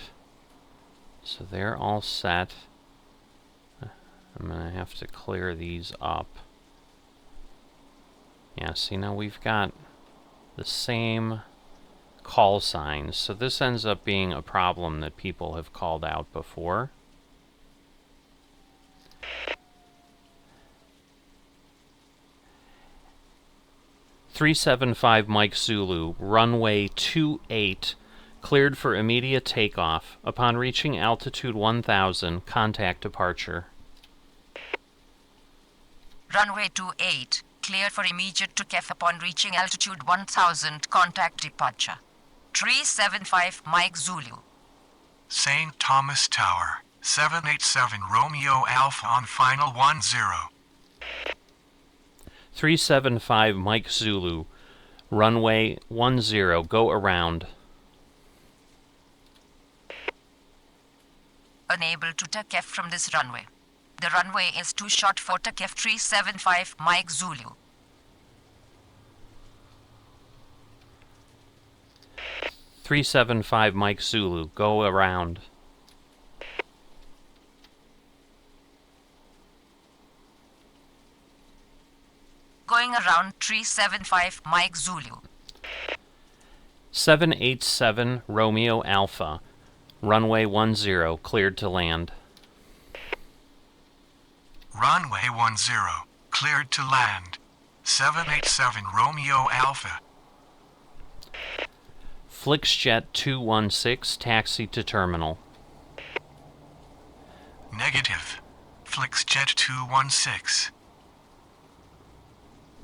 So they're all set. I'm gonna have to clear these up. Yeah, see, now we've got the same call signs. So this ends up being a problem that people have called out before. .375 Mike Zulu, runway 28, cleared for immediate takeoff. Upon reaching altitude 1000, contact departure. Runway 28, cleared for immediate takeoff upon reaching altitude 1000, contact departure. 375 Mike Zulu. St. Thomas Tower, 787 Romeo Alpha on final 10. 375 Mike Zulu, Runway 10, go around. Unable to take off from this runway. The runway is too short for takeoff 375 Mike Zulu. .375 Mike Zulu, go around. Going around 375 Mike Zulu. 787 Romeo Alpha, runway 10, cleared to land. Runway 10, cleared to land. 787 Romeo Alpha. Flixjet 216, taxi to terminal. Negative. Flixjet 216.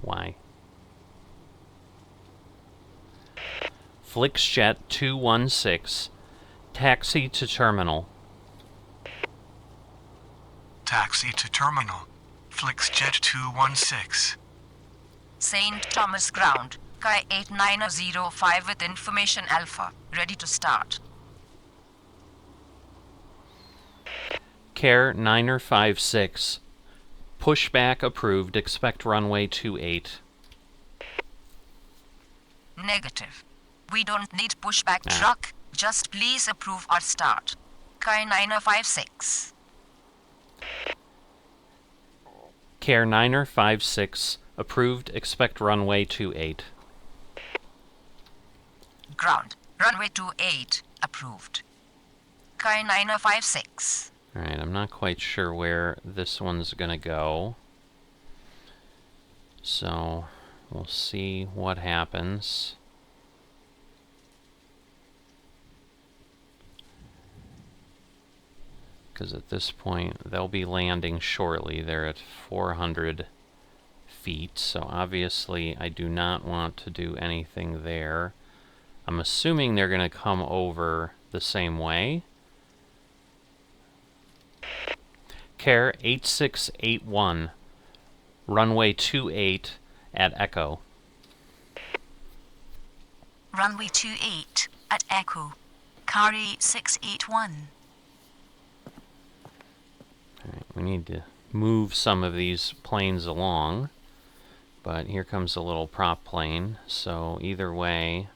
Why? Flixjet 216, taxi to terminal. Taxi to terminal. Flixjet 216. St. Thomas Ground. Sky 8905 with information Alpha. Ready to start. Care 956. Pushback approved. Expect runway 28. Negative. We don't need pushback truck. Just please approve our start. Sky 9056. Care 956. Approved. Expect runway 28. Ground. Runway 28. Approved. Sky 9056. Alright, I'm not quite sure where this one's gonna go. So, we'll see what happens. Because at this point, they'll be landing shortly. They're at 400 feet, so obviously I do not want to do anything there. I'm assuming they're going to come over the same way. Care 8681, runway 28 at Echo. Runway 28 at Echo. Carry 681. Alright, we need to move some of these planes along, but here comes a little prop plane, so either way,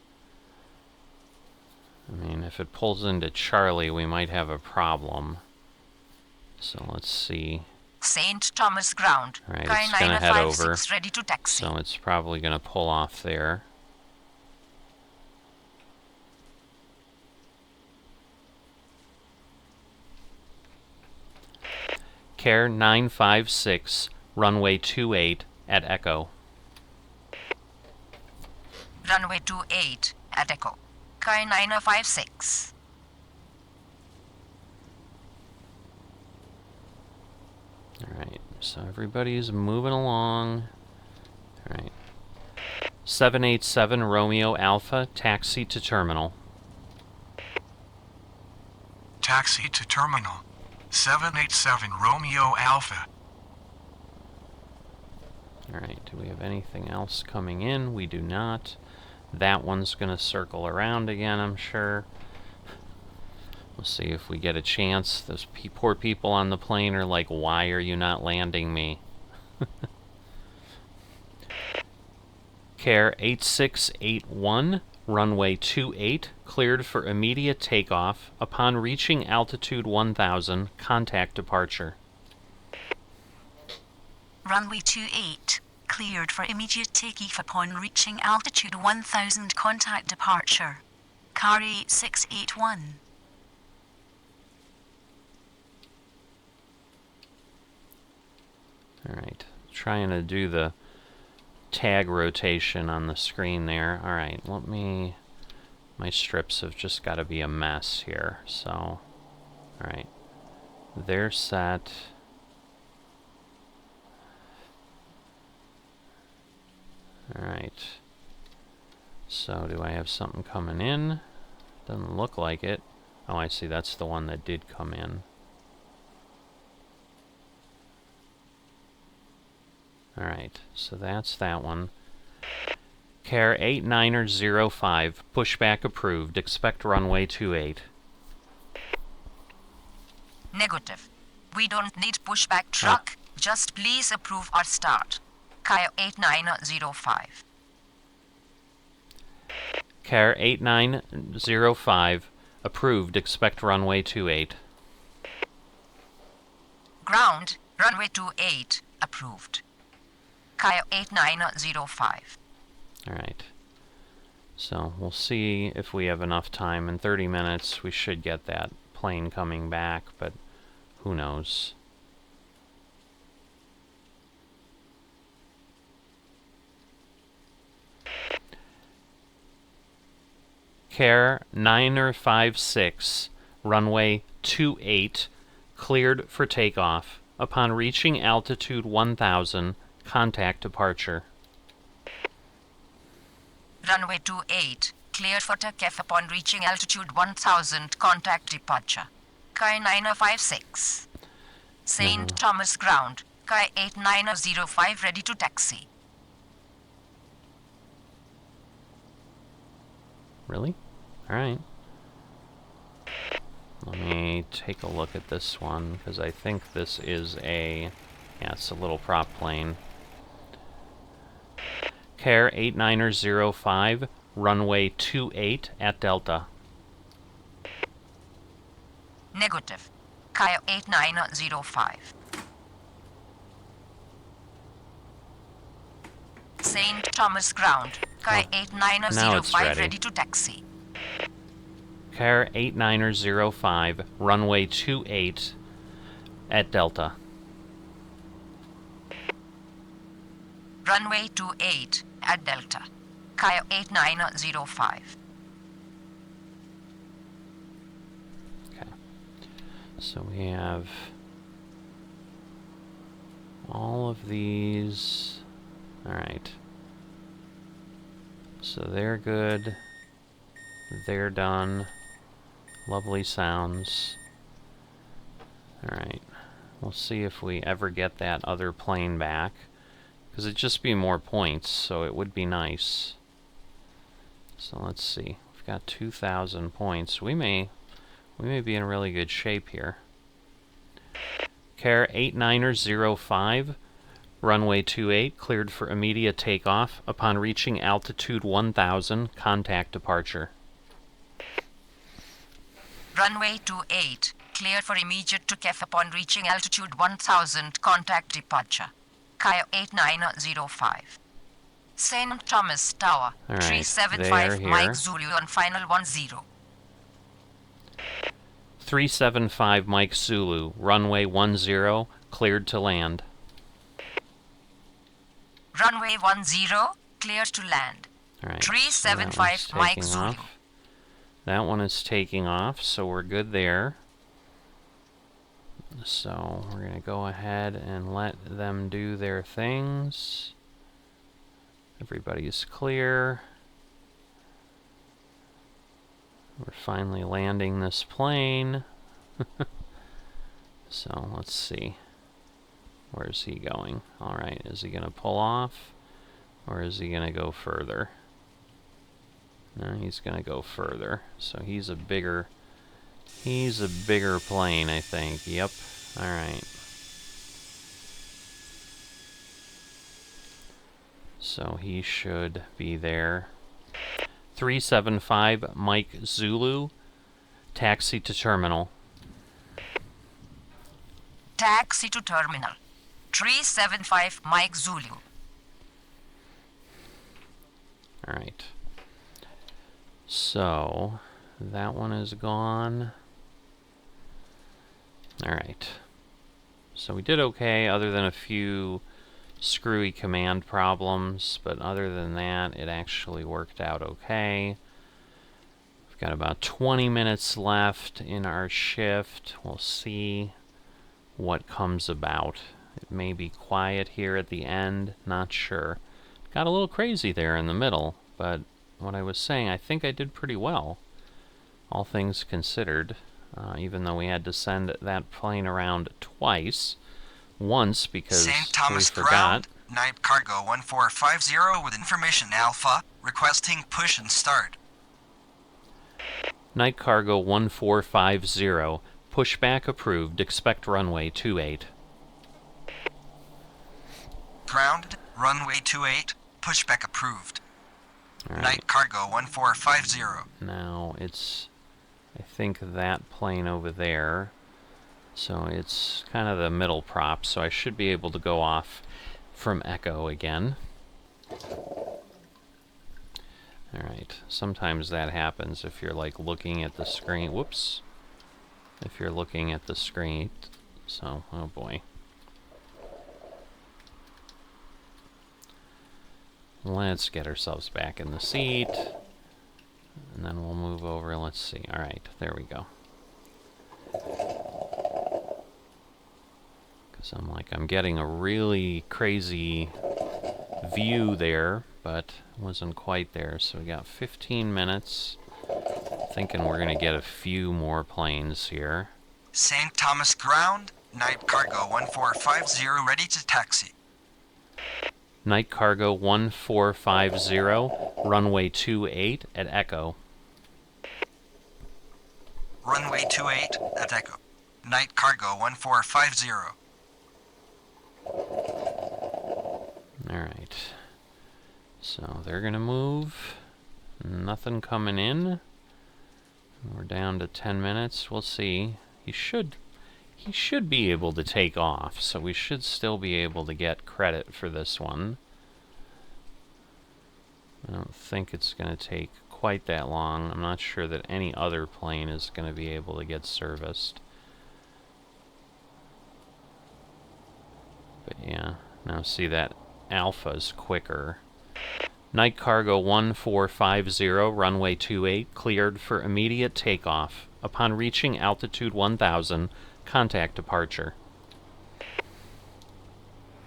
I mean, if it pulls into Charlie, we might have a problem. So let's see. St. Thomas Ground. Alright, Sky it's going to head over, 956 ready to taxi. so it's probably going to pull off there. Care 956, runway 28 at Echo. Runway 28 at Echo. Sky 9056. Alright, so everybody's moving along. Alright. 787 Romeo Alpha, taxi to terminal. Taxi to terminal. 787 Romeo Alpha. Alright, do we have anything else coming in? We do not. That one's going to circle around again, I'm sure. We'll see if we get a chance. Those poor people on the plane are like, why are you not landing me? Care 8681, runway 28, cleared for immediate takeoff. Upon reaching altitude 1000, contact departure. Runway 28 cleared for immediate takeoff upon reaching altitude 1000, contact departure. Carry 681. Alright, trying to do the tag rotation on the screen there. Alright, let me... My strips have just got to be a mess here, so... Alright, they're set. Alright, so do I have something coming in? Doesn't look like it. Oh, I see, that's the one that did come in. Alright, so that's that one. Care 89er05, pushback approved. Expect runway 28. Negative. We don't need pushback truck. Just please approve our start. Care 8905. Care 8905, approved. Expect runway 28. Ground, runway 28, approved. Care 8905. Alright. So we'll see if we have enough time. In 30 minutes we should get that plane coming back, but who knows. Care 956, runway 28, cleared for takeoff. Upon reaching altitude 1000, contact departure. Runway 28, cleared for takeoff upon reaching altitude 1000, contact departure. Kai 9056. St. Thomas Ground, Kai 8905, ready to taxi. Really? Alright. Let me take a look at this one, because I think this is a... yeah, it's a little prop plane. Care 89er05, runway 28 at Delta. Negative. Kai 8905. St. Thomas Ground, Kai Now 8905, it's ready. ready to taxi. Care 89er05, runway 28 at Delta. Runway 28 at Delta. Kai 8905. Okay. So we have all of these. Alright. So they're good. They're done. Lovely sounds. Alright. We'll see if we ever get that other plane back. Because it'd just be more points, so it would be nice. So let's see. We've got 2,000 points. We may be in really good shape here. Care 89er05, runway 28, cleared for immediate takeoff. Upon reaching altitude 1000, contact departure. Runway 28, cleared for immediate takeoff upon reaching altitude 1000, contact departure. Kai 8905. St. Thomas Tower, All right, 375 they're here. Mike Zulu on final 10. 375 Mike Zulu, runway 10, cleared to land. Runway 10, cleared to land. Alright, 375 so that Mike one's Zulu. taking off. That one is taking off, so we're good there. So we're going to go ahead and let them do their things. Everybody's clear. We're finally landing this plane. So let's see. Where's he going? Alright, is he going to pull off? Or is he going to go further? No, he's going to go further. So he's a bigger plane, I think. Yep. Alright. So he should be there. 375 Mike Zulu, taxi to terminal. Taxi to terminal. 375 Mike Zulu. Alright. So, that one is gone. Alright. So we did okay, other than a few screwy command problems, but other than that, it actually worked out okay. We've got about 20 minutes left in our shift. We'll see what comes about. It may be quiet here at the end, not sure. Got a little crazy there in the middle, but what I was saying, I think I did pretty well, all things considered, even though we had to send that plane around twice. Once because St. Thomas we forgot. Ground, Night Cargo 1450 with information Alpha, Requesting push and start. Night Cargo 1450, pushback approved, expect runway 28. Ground, runway 28, pushback approved. All Night right. Cargo 1450. Now it's, I think, that plane over there. So it's kind of the middle prop, so I should be able to go off from Echo again. Alright, sometimes that happens if you're like looking at the screen. Whoops. If you're looking at the screen. So, oh boy. Let's get ourselves back in the seat. And then we'll move over. Let's see. Alright, there we go. Because I'm getting a really crazy view there, but wasn't quite there. So we got 15 minutes. Thinking we're going to get a few more planes here. St. Thomas ground, Night Cargo 1450 ready to taxi. Night Cargo 1450, runway 28 at Echo. Runway 28 at Echo. Night Cargo 1450. Alright. So they're going to move. Nothing coming in. We're down to 10 minutes. We'll see. He should be able to take off, so we should still be able to get credit for this one. I don't think it's going to take quite that long. I'm not sure that any other plane is going to be able to get serviced. But yeah, now see that Alpha's quicker. Night Cargo 1450, runway 28, cleared for immediate takeoff. Upon reaching altitude 1000, contact departure.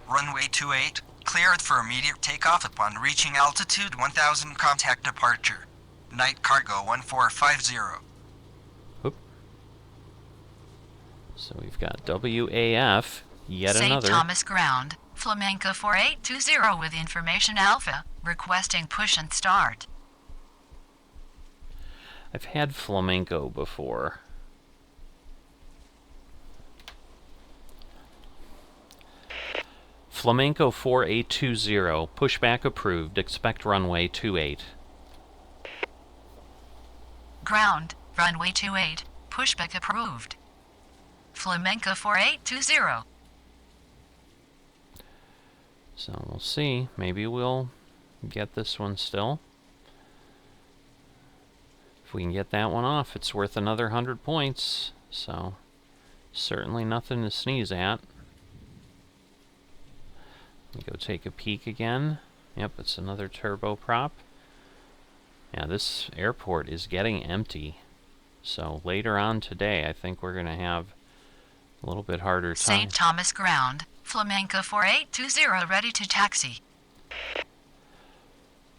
Runway 28, cleared for immediate takeoff upon reaching altitude 1000, contact departure. Night Cargo 1450. Oop. So we've got WAF, yet St. another. Thomas ground, Flamenco 4820 with information Alpha, requesting push and start. I've had Flamenco before. Flamenco 4820, pushback approved, expect runway 28. Ground, runway 28, pushback approved. Flamenco 4820. So we'll see. Maybe we'll get this one still. If we can get that one off, it's worth another 100 points. So certainly nothing to sneeze at. Let me go take a peek again. Yep, it's another turboprop. Yeah, this airport is getting empty. So later on today, I think we're going to have a little bit harder time. St. Thomas ground, Flamenco 4820 ready to taxi.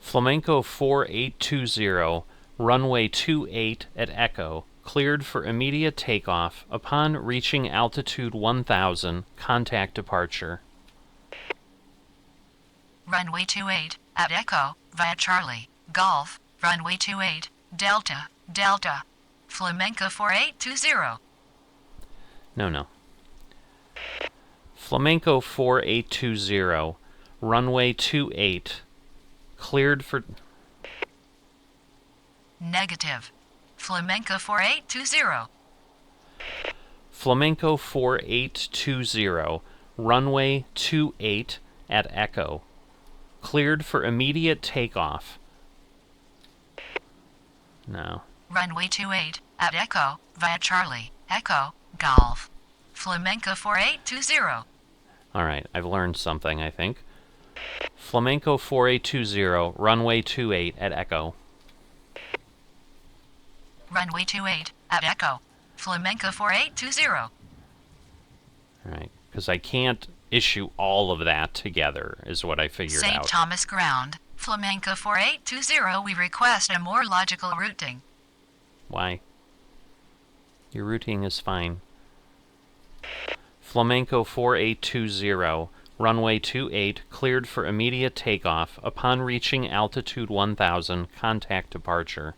Flamenco 4820, runway 28 at Echo, cleared for immediate takeoff. Upon reaching altitude 1000, contact departure. Runway 28, at Echo, via Charlie, Golf, runway 28, Delta, Delta. Flamenco 4820. No. Flamenco 4820, runway 28, cleared for... Negative. Flamenco 4820. Flamenco 4820, runway 28 at Echo, cleared for immediate takeoff. No. Runway 28, at Echo, via Charlie, Echo, Golf. Flamenco 4820. Alright, I've learned something, I think. Flamenco 4820, runway 28 at Echo. Runway 28, at Echo. Flamenco 4820. Alright, because I can't issue all of that together, is what I figured St. out. Thomas ground, Flamenco 4820, we request a more logical routing. Why? Your routing is fine. Flamenco 4820, Runway 28 cleared for immediate takeoff. Upon reaching altitude 1000, contact departure.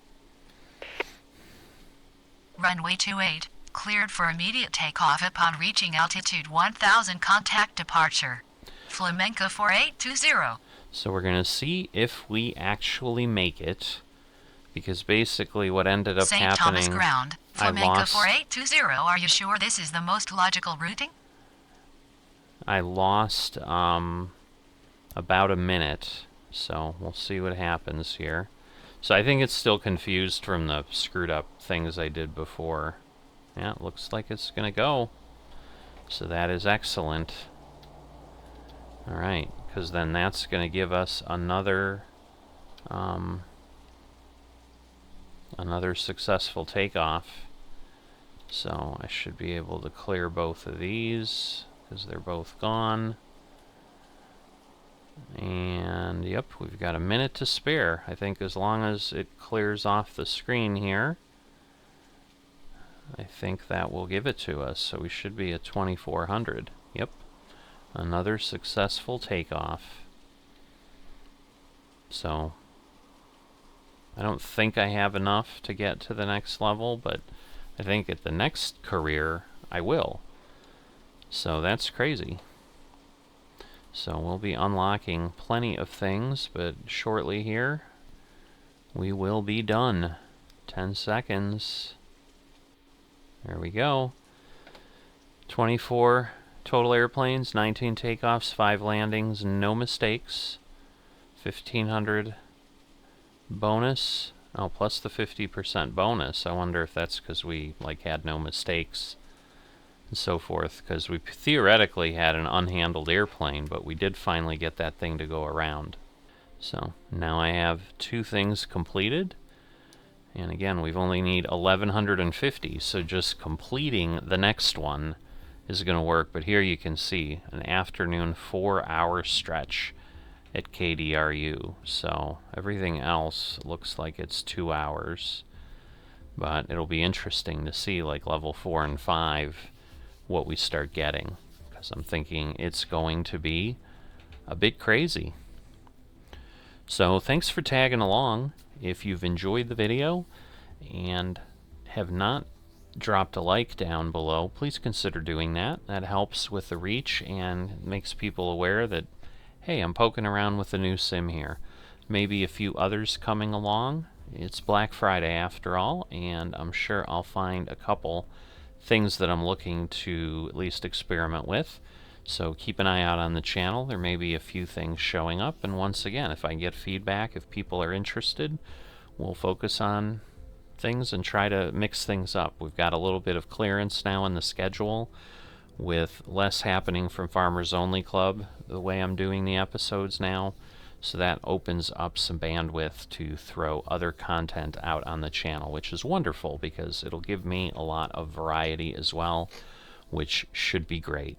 Runway 28, cleared for immediate takeoff upon reaching altitude 1000, contact departure. Flamenco 4820. So we're going to see if we actually make it, because basically what ended up St. happening, Thomas Ground, I Flamenco lost 4820. Are you sure this is the most logical routing? about a minute, so we'll see what happens here. So I think it's still confused from the screwed up things I did before. Yeah, it looks like it's gonna go. So that is excellent. Alright, because then that's gonna give us another another successful takeoff. So I should be able to clear both of these because they're both gone. And yep, we've got a minute to spare. I think as long as it clears off the screen here, I think that will give it to us. So we should be at 2400. Yep, another successful takeoff. So I don't think I have enough to get to the next level, but I think at the next career I will. So that's crazy. So we'll be unlocking plenty of things, but shortly here we will be done. 10 seconds. There we go. 24 total airplanes, 19 takeoffs, 5 landings, no mistakes. 1500 bonus. Oh, plus the 50% bonus. I wonder if that's because we had no mistakes and so forth, because we theoretically had an unhandled airplane, but we did finally get that thing to go around. So now I have 2 things completed, and again we've only need 1150, so just completing the next one is going to work. But here you can see an afternoon 4-hour stretch at KDRU, so everything else looks like it's 2 hours, but it'll be interesting to see level 4 and 5 what we start getting, because I'm thinking it's going to be a bit crazy. So thanks for tagging along. If you've enjoyed the video and have not dropped a like down below, please consider doing that. That helps with the reach and makes people aware that, hey, I'm poking around with a new sim here. Maybe a few others coming along. It's Black Friday after all, and I'm sure I'll find a couple things that I'm looking to at least experiment with. So keep an eye out on the channel. There may be a few things showing up, and once again, if I get feedback, if people are interested, we'll focus on things and try to mix things up. We've got a little bit of clearance now in the schedule, with less happening from Farmers Only Club the way I'm doing the episodes now, so that opens up some bandwidth to throw other content out on the channel, which is wonderful because it'll give me a lot of variety as well, which should be great.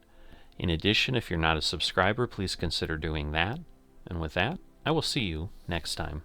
In addition, if you're not a subscriber, please consider doing that. And with that, I will see you next time.